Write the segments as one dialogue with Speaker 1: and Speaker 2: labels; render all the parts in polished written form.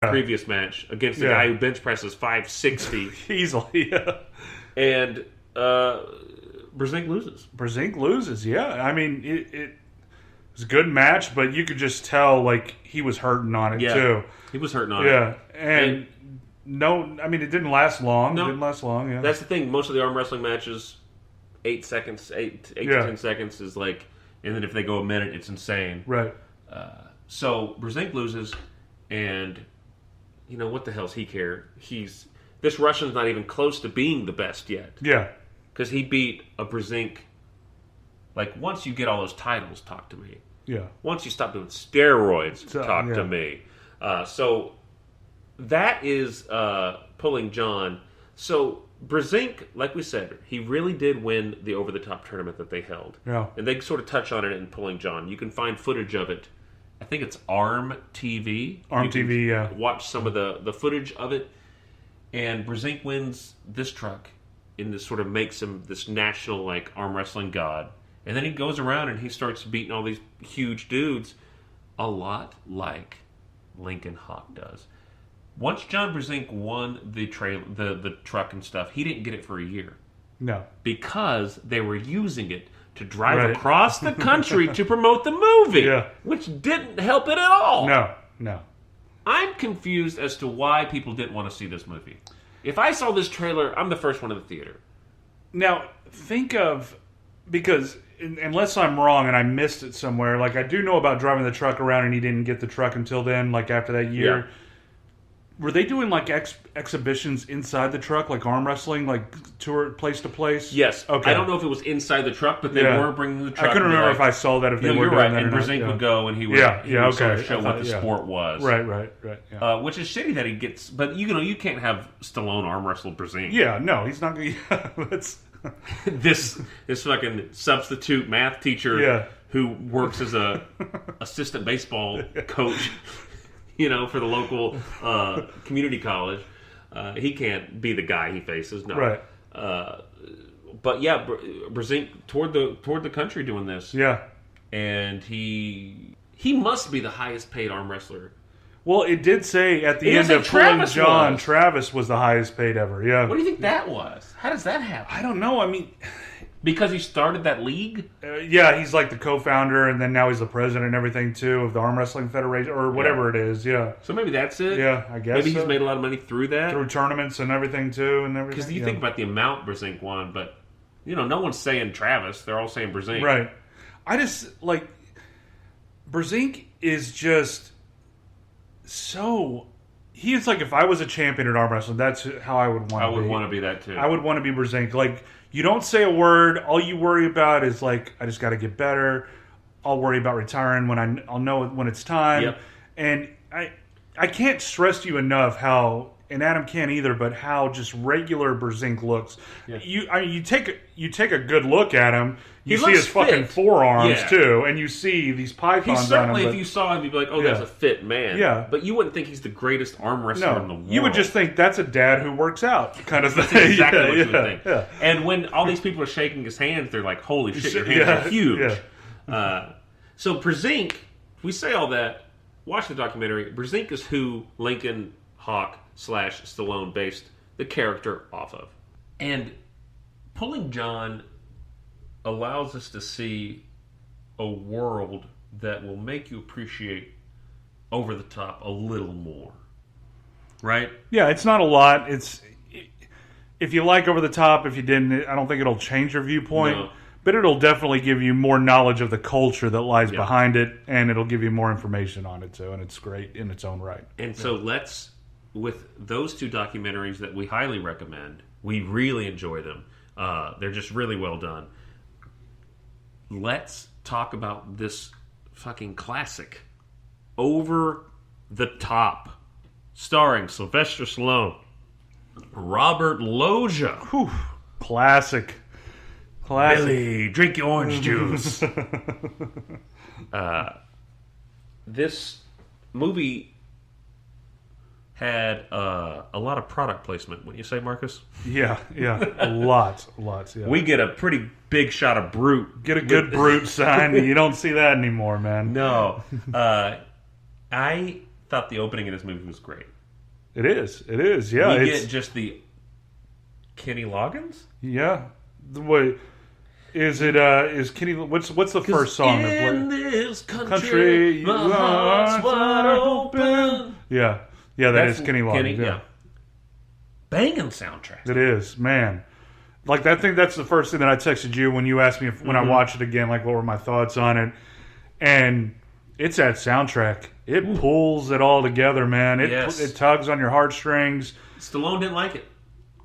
Speaker 1: previous match against the guy who bench presses 560
Speaker 2: easily. Yeah.
Speaker 1: And Brzenk loses.
Speaker 2: Brzenk loses. Yeah, I mean it was a good match, but you could just tell like he was hurting on it too.
Speaker 1: He was hurting on it.
Speaker 2: Yeah, and no, I mean it didn't last long.
Speaker 1: No,
Speaker 2: it didn't last long. Yeah,
Speaker 1: that's the thing. Most of the arm wrestling matches, 8 seconds, 8 to 10 seconds is like, and then if they go a minute, it's insane.
Speaker 2: Right.
Speaker 1: So Brzenk loses, and you know what the hell's he care? This Russian's not even close to being the best yet.
Speaker 2: Yeah,
Speaker 1: because he beat a Brzenk. Like once you get all those titles, talk to me.
Speaker 2: Yeah.
Speaker 1: Once you stop doing steroids, talk to me. So that is Pulling John. So Brzenk, like we said, he really did win the Over the Top tournament that they held.
Speaker 2: Yeah.
Speaker 1: And they sort of touch on it in Pulling John. You can find footage of it. I think it's ARM TV.
Speaker 2: TV, yeah.
Speaker 1: Watch some of the footage of it. And Brzenk wins this truck, and this sort of makes him this national like arm wrestling god. And then he goes around and he starts beating all these huge dudes, a lot like Lincoln Hawk does. Once John Brzenk won the truck and stuff, he didn't get it for a year.
Speaker 2: No.
Speaker 1: Because they were using it to drive across the country to promote the movie, which didn't help it at all.
Speaker 2: No.
Speaker 1: I'm confused as to why people didn't want to see this movie. If I saw this trailer, I'm the first one in the theater.
Speaker 2: Now, think of, because unless I'm wrong and I missed it somewhere, like I do know about driving the truck around and he didn't get the truck until then, like after that year.
Speaker 1: Yeah.
Speaker 2: Were they doing like exhibitions inside the truck, like arm wrestling, like tour place to place?
Speaker 1: Yes.
Speaker 2: Okay.
Speaker 1: I don't know if it was inside the truck, but they were bringing the truck.
Speaker 2: I couldn't remember if I saw that. If they were
Speaker 1: you're
Speaker 2: doing
Speaker 1: right.
Speaker 2: that
Speaker 1: And
Speaker 2: or
Speaker 1: Brzenk
Speaker 2: not.
Speaker 1: would go and he would, sort of show what the sport was.
Speaker 2: Right. Yeah.
Speaker 1: Which is shitty that he gets, but you can't have Stallone arm wrestle Brzenk.
Speaker 2: Yeah, no, he's not going to.
Speaker 1: This fucking substitute math teacher who works as a assistant baseball coach. For the local community college, he can't be the guy he faces. No,
Speaker 2: right.
Speaker 1: But yeah, Brzenk toured the country doing this.
Speaker 2: Yeah,
Speaker 1: and he must be the highest paid arm wrestler.
Speaker 2: Well, it did say at the end of Pulling John, Travis was the highest paid ever. Yeah.
Speaker 1: What do you think that was? How does that happen?
Speaker 2: I don't know. I mean,
Speaker 1: because he started that league?
Speaker 2: Yeah, he's like the co-founder, and then now he's the president and everything, too, of the Arm Wrestling Federation, or whatever it is, yeah.
Speaker 1: So maybe that's it?
Speaker 2: Yeah, I guess
Speaker 1: Maybe he's made a lot of money through that?
Speaker 2: Through tournaments and everything, too, and everything.
Speaker 1: Because you think about the amount Brzenk won, but, no one's saying Travis. They're all saying Brzenk.
Speaker 2: Right. I just, Brzenk is just so... He is like, if I was a champion at arm wrestling, that's how I would want to be.
Speaker 1: I would want to be that, too.
Speaker 2: I would want to be Brzenk. Like... You don't say a word. All you worry about is like, I just got to get better. I'll worry about retiring when I'll know when it's time.
Speaker 1: Yep.
Speaker 2: And I can't stress to you enough how, and Adam can't either, but how just regular Brzenk looks. Yeah. You take a good look at him. You see his fucking forearms too, and you see these pythons on him.
Speaker 1: Certainly, if you saw him, you'd be like, "Oh, that's a fit man."
Speaker 2: Yeah,
Speaker 1: but you wouldn't think he's the greatest arm wrestler in the world.
Speaker 2: You would just think that's a dad who works out, kind of thing.
Speaker 1: That's exactly what you would think. Yeah. And when all these people are shaking his hands, they're like, "Holy shit, your hands are huge." Yeah. So Brzenk, we say all that. Watch the documentary. Brzenk is who Lincoln Hawk / Stallone based the character off of, and Pulling John allows us to see a world that will make you appreciate Over the Top a little more. Right?
Speaker 2: Yeah, it's not a lot. It's if you like Over the Top, if you didn't, I don't think it'll change your viewpoint. No. But it'll definitely give you more knowledge of the culture that lies behind it, and it'll give you more information on it too, and it's great in its own right.
Speaker 1: And so let's, with those two documentaries that we highly recommend, we really enjoy them. They're just really well done. Let's talk about this fucking classic, Over the Top, starring Sylvester Stallone, Robert Loggia.
Speaker 2: Whew. Classic.
Speaker 1: Billy, drink your orange juice. This movie had a lot of product placement, wouldn't you say, Marcus?
Speaker 2: Yeah, lots. Yeah.
Speaker 1: We get a pretty big shot of Brute.
Speaker 2: Get a good Brute sign. You don't see that anymore, man.
Speaker 1: No. I thought the opening of this movie was great.
Speaker 2: It is. Yeah,
Speaker 1: we get just the Kenny Loggins.
Speaker 2: Yeah, the way is it? Is Kenny? What's the first song?
Speaker 1: In this country, my heart's wide open.
Speaker 2: Yeah, that is Kenny Loggins. Yeah.
Speaker 1: Banging soundtrack.
Speaker 2: It is, man. Like, I think that's the first thing that I texted you when you asked me when I watched it again, like, what were my thoughts on it. And it's that soundtrack. It pulls it all together, man. It tugs on your heartstrings.
Speaker 1: Stallone didn't like it.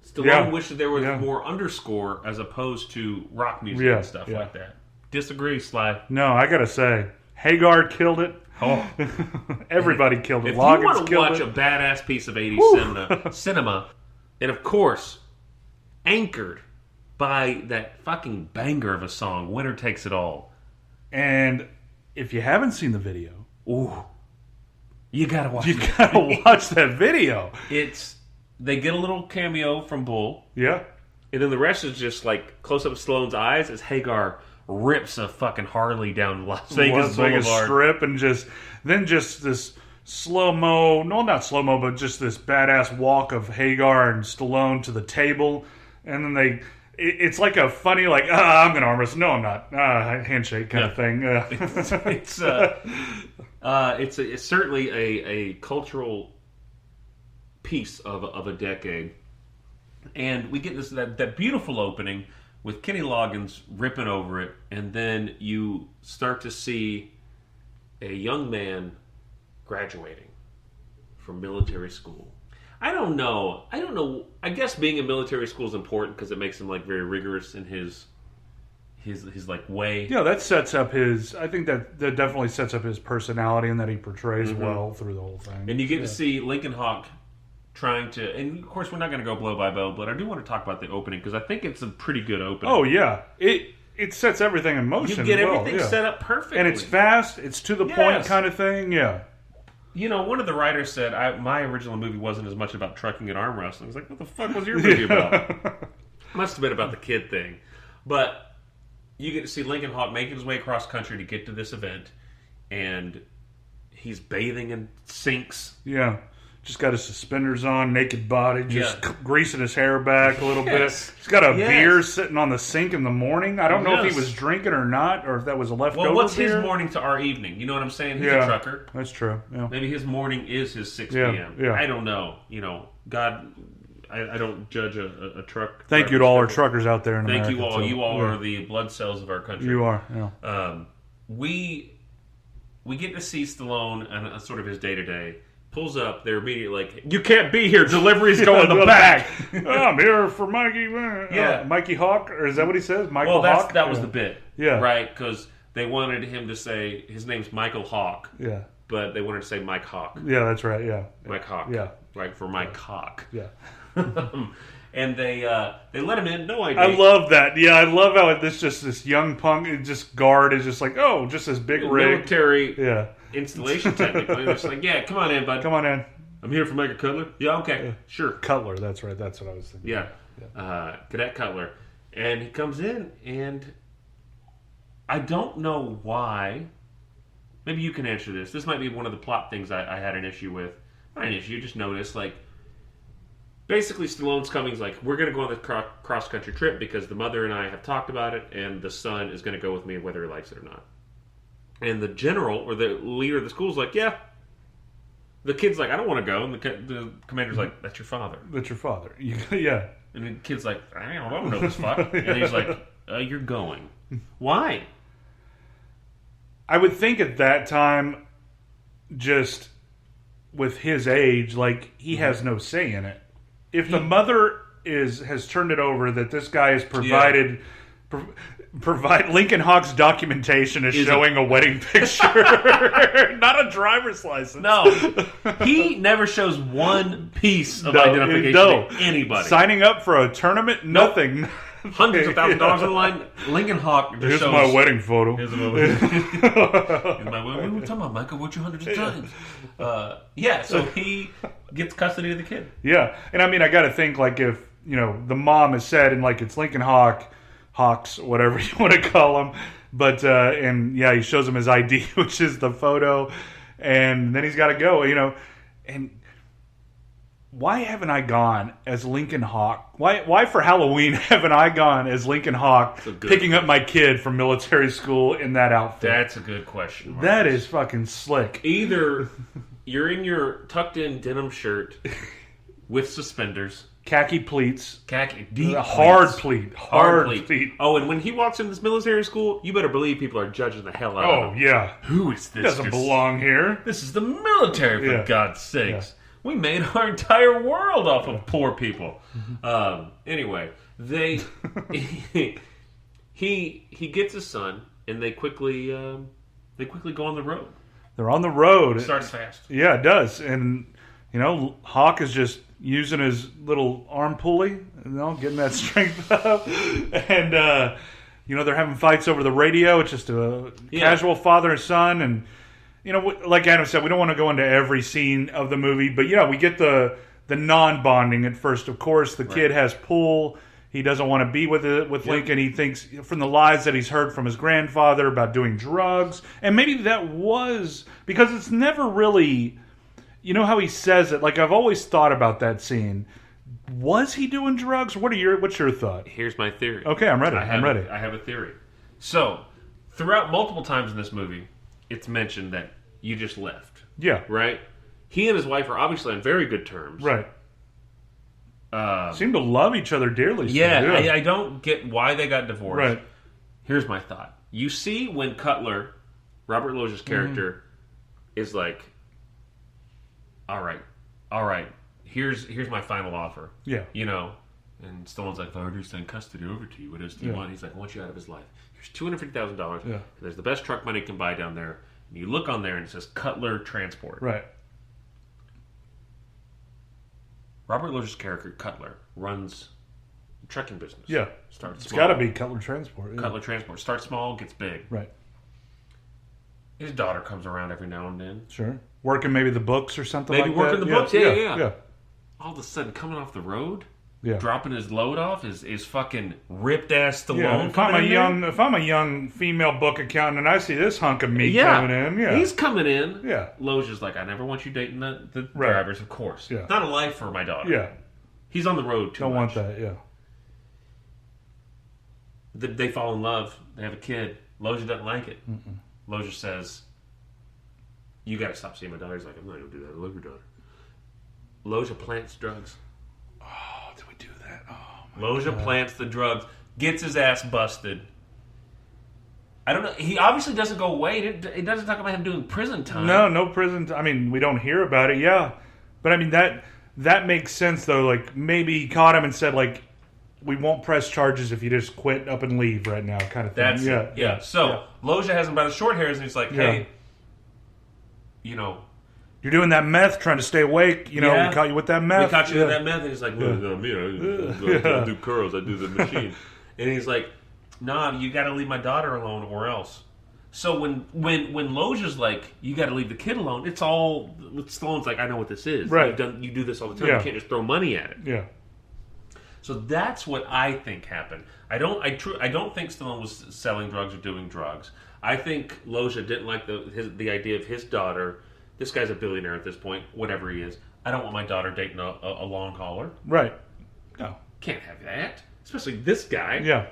Speaker 1: Stallone wished that there was more underscore as opposed to rock music and stuff like that. Disagree, Sly.
Speaker 2: No, I gotta say, Hagar killed it. Oh. Everybody killed it.
Speaker 1: If you want to watch a badass piece of 80s cinema, and of course, anchored by that fucking banger of a song, Winner Takes It All.
Speaker 2: And if you haven't seen the video,
Speaker 1: you gotta watch
Speaker 2: it. You gotta watch that video.
Speaker 1: They get a little cameo from Bull.
Speaker 2: Yeah.
Speaker 1: And then the rest is just like close up of Stallone's eyes as Hagar rips a fucking Harley down Las Vegas
Speaker 2: Strip, and just this slow-mo, no, not slow-mo, but just this badass walk of Hagar and Stallone to the table. And then it's like a funny, like, I'm going to arm wrestle. No, I'm not. Handshake kind of thing.
Speaker 1: It's certainly a cultural piece of a decade. And we get that beautiful opening with Kenny Loggins ripping over it, and then you start to see a young man graduating from military school. I don't know. I guess being in military school is important because it makes him like very rigorous in his like way.
Speaker 2: Yeah, that sets up his. I think that definitely sets up his personality and that he portrays well through the whole thing.
Speaker 1: And you get to see Lincoln Hawk trying to, and of course we're not going to go blow by blow, but I do want to talk about the opening because I think it's a pretty good opening.
Speaker 2: Oh yeah, it sets everything in motion.
Speaker 1: You get everything set up perfectly,
Speaker 2: and it's fast. It's to the point kind of thing. Yeah.
Speaker 1: You know, one of the writers said my original movie wasn't as much about trucking and arm wrestling. I was like, what the fuck was your movie about? Must have been about the kid thing. But you get to see Lincoln Hawk making his way across country to get to this event, and he's bathing in sinks.
Speaker 2: Yeah. Just got his suspenders on, naked body, just greasing his hair back a little bit. He's got a beer sitting on the sink in the morning. I don't know if he was drinking or not, or if that was a leftover beer.
Speaker 1: Well, what's his morning to our evening? You know what I'm saying? He's a trucker.
Speaker 2: That's true. Yeah.
Speaker 1: Maybe his morning is his 6 p.m.
Speaker 2: Yeah.
Speaker 1: I don't know. You know, God, I don't judge a truck.
Speaker 2: Thank you to all our truckers out there in America.
Speaker 1: Thank you all. You all are the blood cells of our country.
Speaker 2: You are, yeah.
Speaker 1: We get to see Stallone and sort of his day-to-day. Pulls up, they're immediately like, you can't be here, delivery's going in the back.
Speaker 2: I'm here for Mikey. Mikey Hawk, or is that what he says? Michael Hawk?
Speaker 1: That was the bit. Yeah. Right, because they wanted him to say, his name's Michael Hawk.
Speaker 2: Yeah.
Speaker 1: But they wanted to say Mike Hawk.
Speaker 2: Yeah, that's right, yeah.
Speaker 1: Mike Hawk.
Speaker 2: Yeah.
Speaker 1: Right, for Mike Hawk.
Speaker 2: Yeah.
Speaker 1: And they let him in, no idea.
Speaker 2: I love that. Yeah, I love how this young punk, guard is just like, just this big rig.
Speaker 1: Military installation technically. They're just like, yeah, come on in, bud.
Speaker 2: Come on in.
Speaker 1: I'm here for Mega Cutler. Yeah, okay. Sure.
Speaker 2: Cutler, that's right. That's what I was thinking.
Speaker 1: Yeah. Cadet Cutler. And he comes in, and I don't know why. Maybe you can answer this. This might be one of the plot things I had an issue with. Not an issue, just noticed, like, basically Stallone's coming. He's like, we're going to go on this cross-country trip because the mother and I have talked about it, and the son is going to go with me whether he likes it or not. And the general, or the leader of the school, is like, yeah. The kid's like, I don't want to go. And the commander's like, that's your father.
Speaker 2: That's your father. Yeah.
Speaker 1: And the kid's like, I don't know this fuck. And he's like, you're going. Why?
Speaker 2: I would think at that time, just with his age, like, he has no say in it. If the mother has turned it over, that this guy has provided... Provide Lincoln Hawk's documentation is showing a wedding picture, not a driver's license.
Speaker 1: No, he never shows one piece of identification to anybody.
Speaker 2: Signing up for a tournament, nothing.
Speaker 1: Nope. Hundreds of $1,000s on the line. Lincoln Hawk just
Speaker 2: Here's
Speaker 1: shows...
Speaker 2: my wedding photo.
Speaker 1: Here's my wedding photo. We were talking about Michael Wood hundreds of times. So he gets custody of the kid.
Speaker 2: Yeah, and I mean, I got to think, like, if, the mom has said, and, like, it's Lincoln Hawks, whatever you want to call him. But, he shows him his ID, which is the photo. and then he's got to go, and why haven't I gone as Lincoln Hawk? Why for Halloween haven't I gone as Lincoln Hawk picking up my kid from military school in that outfit?
Speaker 1: That's a good question, Marcus.
Speaker 2: That is fucking slick.
Speaker 1: Either you're in your tucked-in denim shirt with suspenders,
Speaker 2: khaki pleats,
Speaker 1: deep
Speaker 2: hard
Speaker 1: pleats.
Speaker 2: hard pleat.
Speaker 1: Oh, and when he walks in this military school, you better believe people are judging the hell out of him.
Speaker 2: Oh yeah,
Speaker 1: who is this?
Speaker 2: Doesn't belong here.
Speaker 1: This is the military, for God's sakes. Yeah. We made our entire world off of poor people. Anyway, he gets his son, and they quickly go on the road.
Speaker 2: They're on the road.
Speaker 1: It starts fast.
Speaker 2: Yeah, it does. And Hawk is just using his little arm pulley, getting that strength up. And they're having fights over the radio. It's just a casual father and son, and like Adam said, we don't want to go into every scene of the movie, but we get the non-bonding at first. Of course, the kid has pull. He doesn't want to be with Lincoln. He thinks from the lies that he's heard from his grandfather about doing drugs, and maybe that was because it's never really, how he says it. Like I've always thought about that scene. Was he doing drugs? What's your thought?
Speaker 1: Here's my theory.
Speaker 2: Okay, I'm ready.
Speaker 1: I have a theory. So throughout multiple times in this movie, it's mentioned that you just left.
Speaker 2: Yeah.
Speaker 1: Right? He and his wife are obviously on very good terms.
Speaker 2: Right. Seem to love each other dearly.
Speaker 1: Yeah, I don't get why they got divorced.
Speaker 2: Right.
Speaker 1: Here's my thought. You see when Cutler, Robert Loggia's character, is like, all right, here's my final offer.
Speaker 2: Yeah.
Speaker 1: And Stallone's like, if I were to send custody over to you, what else do you want? He's like, I want you out of his life. Here's $250,000. Yeah. And there's the best truck money can buy down there. And you look on there and it says Cutler Transport.
Speaker 2: Right.
Speaker 1: Robert Loggia's character, Cutler, runs a trucking business.
Speaker 2: Yeah.
Speaker 1: Starts
Speaker 2: it's
Speaker 1: small.
Speaker 2: It's got to be Cutler Transport. Yeah.
Speaker 1: Cutler Transport. Starts small, gets big.
Speaker 2: Right.
Speaker 1: His daughter comes around every now and then.
Speaker 2: Working maybe the books or something like that.
Speaker 1: Maybe working the books, yeah. All of a sudden, coming off the road, dropping his load off is fucking ripped-ass Stallone.
Speaker 2: Yeah, if I'm a young female book accountant and I see this hunk of meat coming in,
Speaker 1: he's coming in.
Speaker 2: Yeah.
Speaker 1: Loggia's like, I never want you dating the drivers, of course.
Speaker 2: Yeah.
Speaker 1: Not a life for my daughter.
Speaker 2: Yeah.
Speaker 1: He's on the road too
Speaker 2: much.
Speaker 1: Don't
Speaker 2: want that, yeah.
Speaker 1: They fall in love. They have a kid. Loggia doesn't like it. Loggia says, you got to stop seeing my daughter. He's like, I'm not going to do that. I love your daughter. Loggia plants drugs.
Speaker 2: Oh, did we do that? Oh, my
Speaker 1: Loggia
Speaker 2: God.
Speaker 1: plants the drugs. Gets his ass busted. I don't know. He obviously doesn't go away. It doesn't talk about him doing prison time.
Speaker 2: No prison time. I mean, we don't hear about it, yeah. But I mean, that makes sense, though. Like, maybe he caught him and said, like, we won't press charges if you just quit up and leave right now, kind of thing.
Speaker 1: That's So, Loggia has him by the short hairs, and he's like, hey,
Speaker 2: you're doing that meth, trying to stay awake. We caught you with that meth.
Speaker 1: We caught you with that meth. And he's like, no, me. I don't do curls. I do the machine. And he's like, nah, you got to leave my daughter alone or else. So when Loggia's like, you got to leave the kid alone, it's all, Stallone's like, I know what this is.
Speaker 2: Right.
Speaker 1: You do this all the time. You can't just throw money at it.
Speaker 2: Yeah.
Speaker 1: So that's what I think happened. I don't think Stallone was selling drugs or doing drugs. I think Loggia didn't like the idea of his daughter. This guy's a billionaire at this point, whatever he is. I don't want my daughter dating a long hauler.
Speaker 2: Right. No.
Speaker 1: Can't have that. Especially this guy.
Speaker 2: Yeah.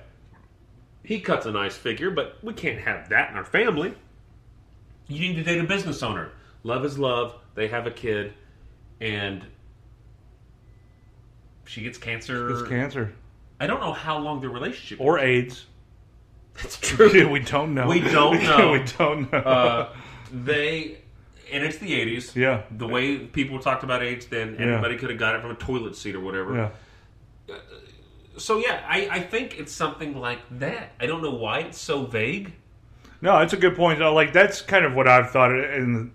Speaker 1: He cuts a nice figure, but we can't have that in our family. You need to date a business owner. Love is love. They have a kid, and she gets cancer. I don't know how long their relationship is.
Speaker 2: Or AIDS.
Speaker 1: That's true.
Speaker 2: We don't know.
Speaker 1: We don't know.
Speaker 2: We don't know.
Speaker 1: And it's the 80s.
Speaker 2: Yeah.
Speaker 1: The way people talked about AIDS then, anybody could have got it from a toilet seat or whatever.
Speaker 2: Yeah.
Speaker 1: So, I think it's something like that. I don't know why it's so vague.
Speaker 2: No, it's a good point. Like, that's kind of what I've thought in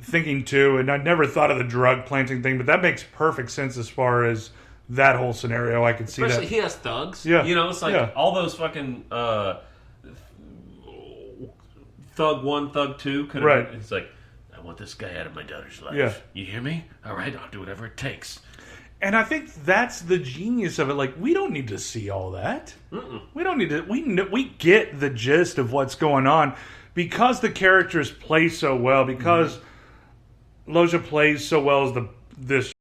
Speaker 2: thinking, too. And I never thought of the drug planting thing, but that makes perfect sense as far as that whole scenario. I can see
Speaker 1: Especially
Speaker 2: that.
Speaker 1: He has thugs.
Speaker 2: Yeah.
Speaker 1: It's like all those fucking Thug 1, Thug 2 could have.
Speaker 2: Right.
Speaker 1: It's like, I want this guy out of my daughter's life.
Speaker 2: Yeah.
Speaker 1: You hear me? All right, I'll do whatever it takes.
Speaker 2: And I think that's the genius of it. Like, we don't need to see all that. We don't need to. We get the gist of what's going on. because the characters play so well, because Loja plays so well as this